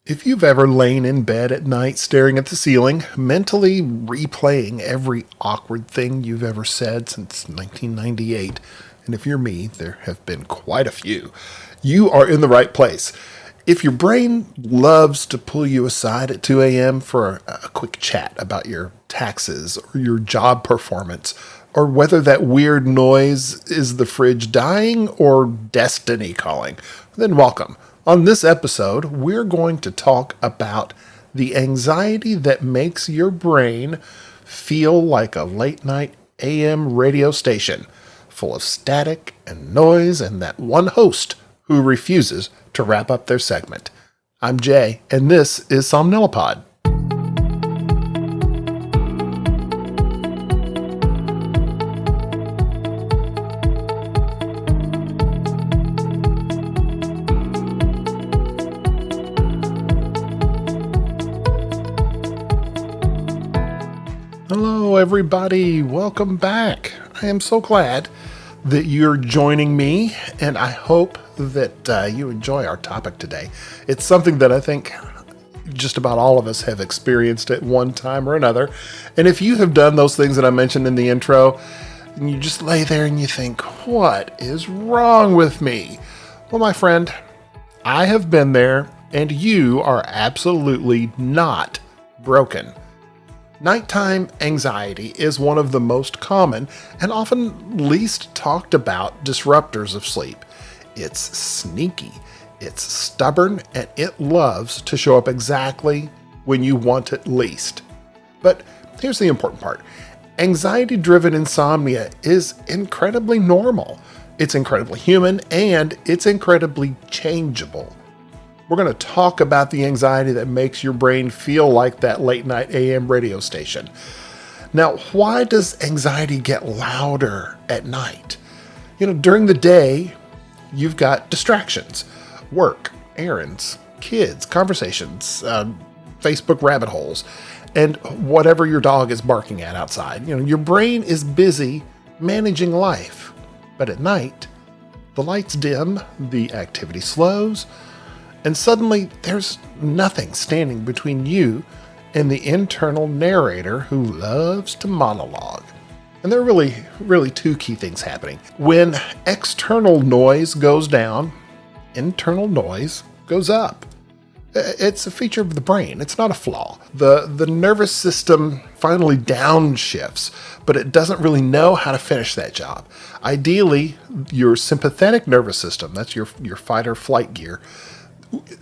If you've ever lain in bed at night staring at the ceiling, mentally replaying every awkward thing you've ever said since 1998, and if you're me, there have been quite a few, you are in the right place. If your brain loves to pull you aside at 2 a.m. for a quick chat about your taxes or your job performance, or whether that weird noise is the fridge dying or destiny calling, then welcome. On this episode, we're going to talk about the anxiety that makes your brain feel like a late night AM radio station, full of static and noise and that one host who refuses to wrap up their segment. I'm Jay, and this is Somnilopod. Hello, everybody. Welcome back. I am so glad that you're joining me, and I hope that you enjoy our topic today. It's something that I think just about all of us have experienced at one time or another. And if you have done those things that I mentioned in the intro, and you just lay there and you think, what is wrong with me? Well, my friend, I have been there, and you are absolutely not broken. Nighttime anxiety is one of the most common and often least talked about disruptors of sleep. It's sneaky, it's stubborn, and it loves to show up exactly when you want it least. But here's the important part. Anxiety-driven insomnia is incredibly normal. It's incredibly human, and it's incredibly changeable. We're going to talk about the anxiety that makes your brain feel like that late night AM radio station. Now, why does anxiety get louder at night? During the day, you've got distractions, work, errands, kids, conversations, Facebook rabbit holes, and whatever your dog is barking at outside. Your brain is busy managing life. But at night, the lights dim, the activity slows, and suddenly there's nothing standing between you and the internal narrator who loves to monologue. And there are really two key things happening. When external noise goes down, internal noise goes up. It's a feature of the brain. It's not a flaw. The nervous system finally downshifts, but it doesn't really know how to finish that job. Ideally, your sympathetic nervous system, that's your fight or flight gear,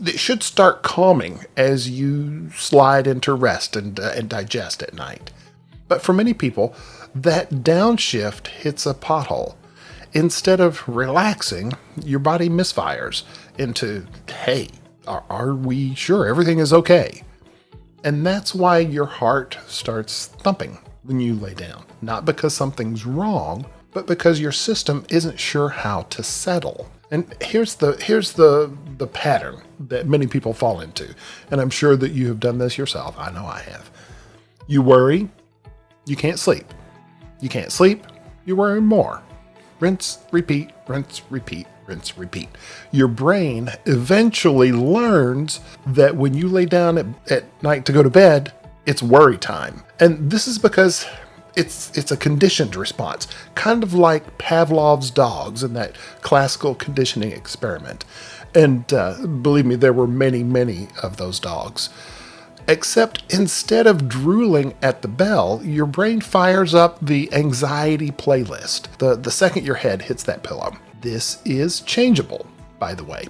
it should start calming as you slide into rest and digest at night. But for many people, that downshift hits a pothole. Instead of relaxing, your body misfires into, hey, are we sure everything is okay? And that's why your heart starts thumping when you lay down. Not because something's wrong, but because your system isn't sure how to settle. And here's the pattern that many people fall into. And I'm sure that you have done this yourself. I know I have. You worry, you can't sleep. You can't sleep, you worry more. Rinse, repeat, rinse, repeat, rinse, repeat. Your brain eventually learns that when you lay down at night to go to bed, it's worry time. And this is because it's a conditioned response, kind of like Pavlov's dogs in that classical conditioning experiment. And believe me, there were many of those dogs. Except instead of drooling at the bell, your brain fires up the anxiety playlist the second your head hits that pillow. This is changeable, by the way.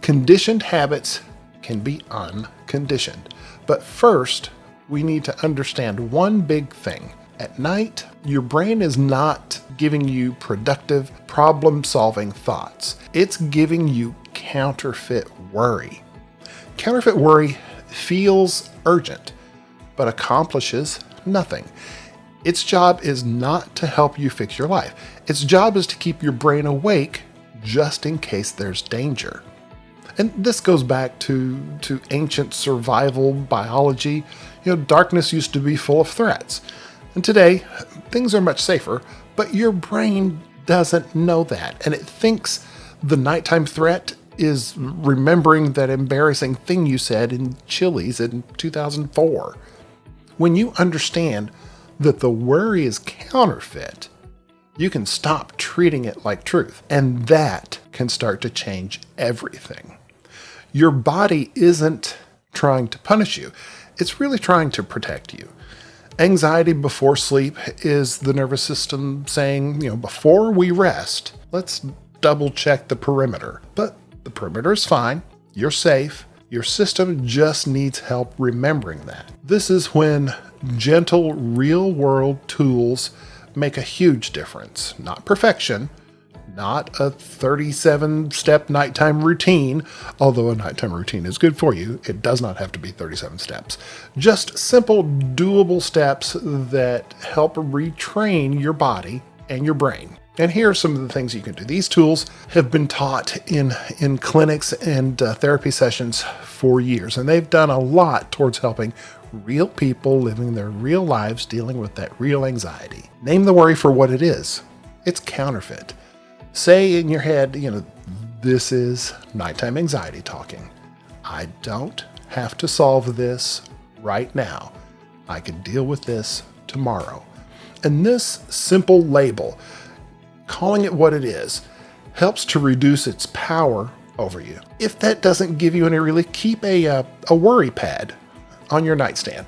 Conditioned habits can be unconditioned. But first, we need to understand one big thing. At night, your brain is not giving you productive, problem-solving thoughts. It's giving you counterfeit worry. Counterfeit worry feels urgent, but accomplishes nothing. Its job is not to help you fix your life. Its job is to keep your brain awake just in case there's danger. And this goes back to ancient survival biology. Darkness used to be full of threats. And today, things are much safer, but your brain doesn't know that. And it thinks the nighttime threat is remembering that embarrassing thing you said in Chili's in 2004. When you understand that the worry is counterfeit, you can stop treating it like truth, and that can start to change everything. Your body isn't trying to punish you. It's really trying to protect you. Anxiety before sleep is the nervous system saying, before we rest, let's double check the perimeter. But the perimeter is fine. You're safe. Your system just needs help remembering that. This is when gentle, real-world tools make a huge difference. Not perfection, not a 37-step nighttime routine, although a nighttime routine is good for you. It does not have to be 37 steps. Just simple, doable steps that help retrain your body and your brain. And here are some of the things you can do. These tools have been taught in clinics and therapy sessions for years, and they've done a lot towards helping real people living their real lives dealing with that real anxiety. Name the worry for what it is. It's counterfeit. Say in your head, this is nighttime anxiety talking. I don't have to solve this right now. I can deal with this tomorrow. And this simple label, calling it what it is, helps to reduce its power over you. If that doesn't give you any relief, keep a worry pad on your nightstand.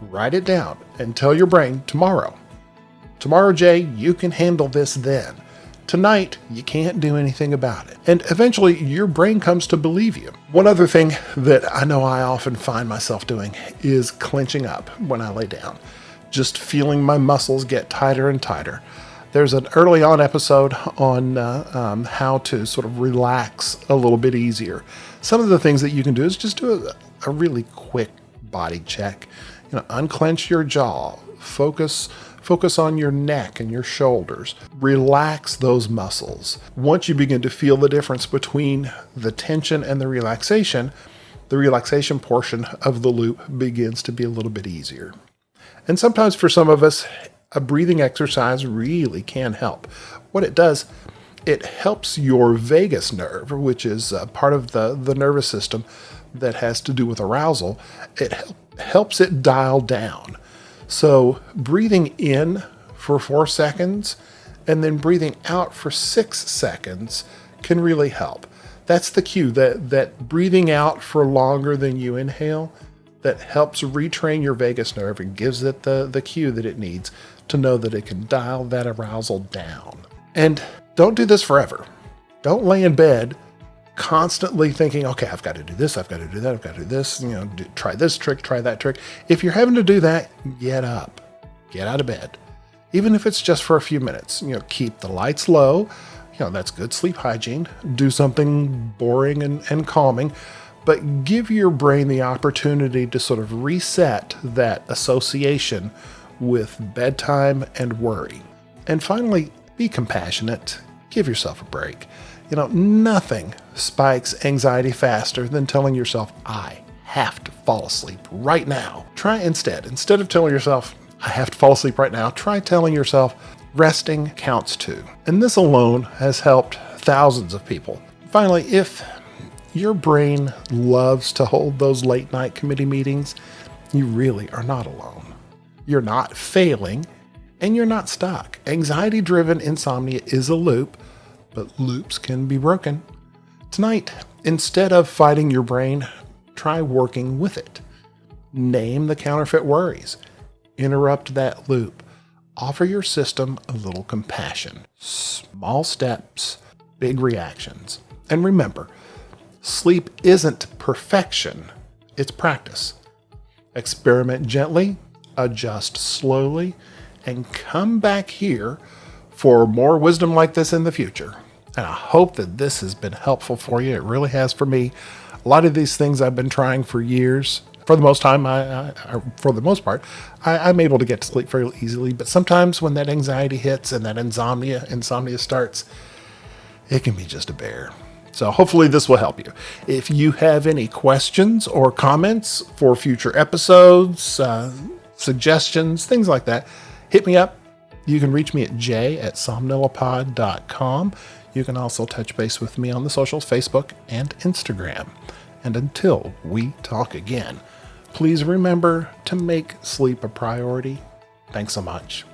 Write it down and tell your brain, tomorrow, Jay, you can handle this then. Tonight, you can't do anything about it. And eventually, your brain comes to believe you. One other thing that I know I often find myself doing is clenching up when I lay down. Just feeling my muscles get tighter and tighter. There's an early on episode on how to sort of relax a little bit easier. Some of the things that you can do is just do a really quick body check. Unclench your jaw. Focus on your neck and your shoulders. Relax those muscles. Once you begin to feel the difference between the tension and the relaxation portion of the loop begins to be a little bit easier. And sometimes for some of us, a breathing exercise really can help. What it does, it helps your vagus nerve, which is part of the nervous system that has to do with arousal. It helps it dial down. So breathing in for 4 seconds and then breathing out for 6 seconds can really help. That's the cue, that breathing out for longer than you inhale, that helps retrain your vagus nerve and gives it the cue that it needs to know that it can dial that arousal down. And don't do this forever. Don't lay in bed constantly thinking, okay, I've got to do this, I've got to do that, I've got to do this, try this trick, try that trick. If you're having to do that, get up, get out of bed. Even if it's just for a few minutes, keep the lights low. That's good sleep hygiene. Do something boring and calming, but give your brain the opportunity to sort of reset that association with bedtime and worry. And finally, be compassionate. Give yourself a break. Nothing spikes anxiety faster than telling yourself, I have to fall asleep right now. Try instead of telling yourself, I have to fall asleep right now, try telling yourself, resting counts too. And this alone has helped thousands of people. Finally, if your brain loves to hold those late night committee meetings, you really are not alone. You're not failing, and you're not stuck. Anxiety-driven insomnia is a loop, but loops can be broken. Tonight, instead of fighting your brain, try working with it. Name the counterfeit worries. Interrupt that loop. Offer your system a little compassion. Small steps, big reactions. And remember, sleep isn't perfection, it's practice. Experiment gently, adjust slowly, and come back here for more wisdom like this in the future. And I hope that this has been helpful for you. It really has for me. A lot of these things I've been trying for years. For the most part, I'm able to get to sleep fairly easily. But sometimes when that anxiety hits and that insomnia starts, it can be just a bear. So hopefully this will help you. If you have any questions or comments for future episodes, suggestions, things like that, hit me up. You can reach me at jay@somnilopod.com. You can also touch base with me on the socials, Facebook and Instagram. And until we talk again, please remember to make sleep a priority. Thanks so much.